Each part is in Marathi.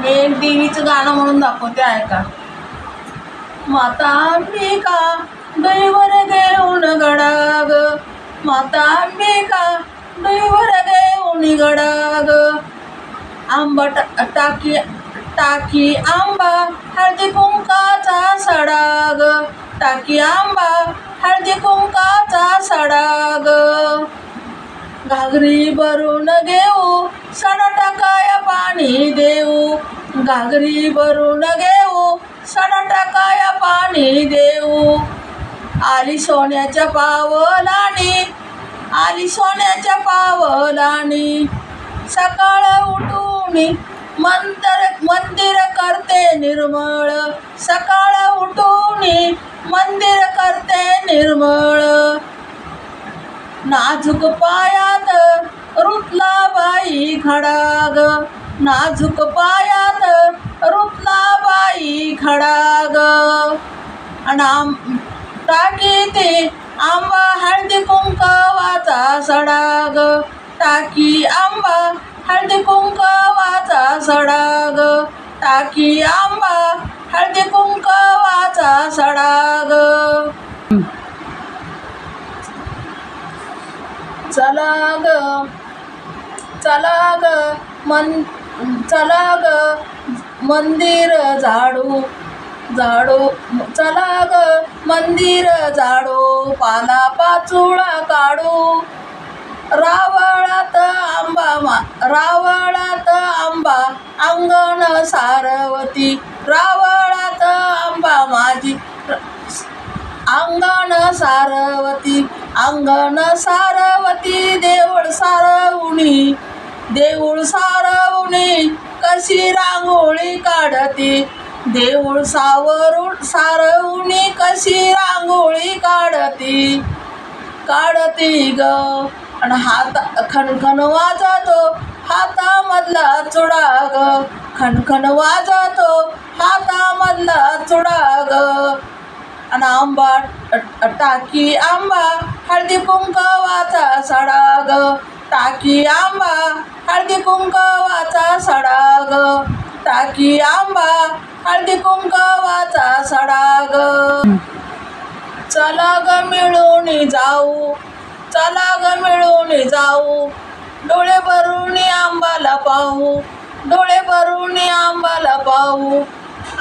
मी एक देवीचं गाणं म्हणून दाखवते, ऐका. माता अंबिका डोईवर घेऊन गडाग, माता अंबिका डोईवर घेऊन गडाग. आंबा टाकी आंबा हळदी कुंकाचा सडाग, टाकी आंबा हळदी कुंकाचा सडाग. घागरी भरून घेऊ सण टाकाया पाणी देऊ, घागरी भरून घेऊ सण टाकाया पाणी देऊ. आली सोन्याच्या पावलानी, आली सोन्याच्या पावलानी. सकाळ उठून मंदिर करते निर्मळ, सकाळ उठून मंदिर करते निर्मळ. नाजूक पायात रुतला बाई खडाग, नाजूक पायात रुतला बाई खडाग. आणि टाकीते आंबा हळदी कुंकवाचा सडाग, टाकी आंबा हळदी कुंकवाचा सडाग, टाकी आंबा हळदी कुंकवाचा सडाग. चला ग चला ग चला ग मंदिर झाडू झाडू, चला ग मंदिर झाडू, पाला पाचोळा काढू. रावळात आंबा अंगण सारवती, रावळात आंबा माझी अंगण सारवती, अंगण सारवती. देऊळ सारवणी, देऊळ सारवणी कशी रांगोळी काढती, देऊळ सारवणी कशी रांगोळी काढती, काढती ग. आणि हात खणखण वाजतो हातामधला चुडा ग, खणखण वाजतो हातामधला चुडा ग. आणि आंबा टाकी आंबा हळदी कुंकवाचा सडाग, टाकी आंबा हळदी कुंकवाचा सडाग, टाकी आंबा हळदी कुंकवाचा सडाग. चला ग मिळून जाऊ, चला ग मिळून जाऊ, डोळे भरून आंबाला पाहू, डोळे भरून आंबाला पाहू.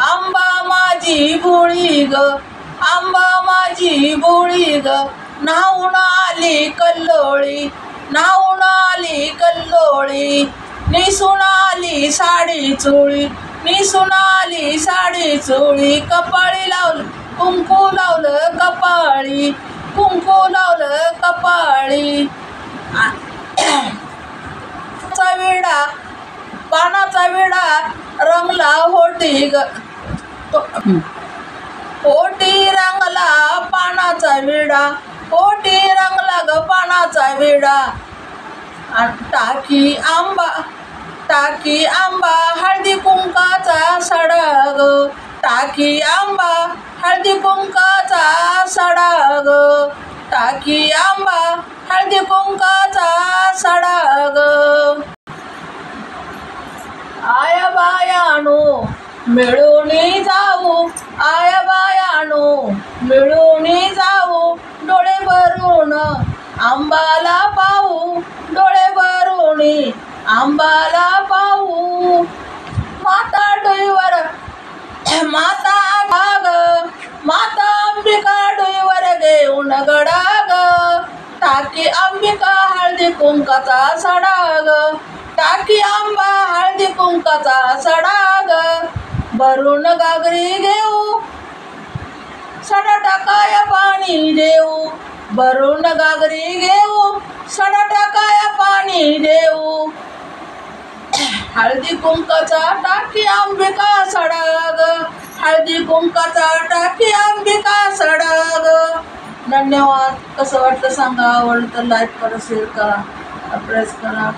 आंबा माझी भोळी ग, आंबा माझी भोळी ग. न्हाऊन आली कल्लोळी, न्हाऊन आली कल्लोळी. निसून आली साडी चोळी, निसून आली साडी चोळी. कपाळी लावलं कुंकू लावलं कपाळी, कुंकू लावलं कपाळी. विडा पानाचा विडा रंगला होटी ग, होटी रंगला पानाचा विडा, होटी रंगला ग पानाचा विडा. टाकी आंबा हळदी कुंकाचा सडाग, टाकी आंबा हळदी कुंकाचा सडाग, टाकी आंबा हळदी कुंकाचा सडाग. आया बायानो मिळून जाऊ, आया बायानो मिळून जाऊ, डोळे भरून आंबाला पाहू, डोळे भरून आंबाला पाहू. माता डोईवर माता भाग, माता अंबिका डोईवर घेऊन गडाग, टाकी अंबिका हळदी कुंकाचा सडाग, टाकी आंबा हळदी कुंकाचा सडाग. भरून घागरी घेऊ सण टाकाया पाणी देऊ, भरून घागरी घेऊ सण टाकाया पाणी देऊ. हळदी कुंकाचा टाकी अंबिका सडाग, हळदी कुंकाचा टाकी अंबिका सडाग. धन्यवाद. कसं वाटतं सांगा, आवडलं तर लाईक करा, शेअर करा, प्रेस करा.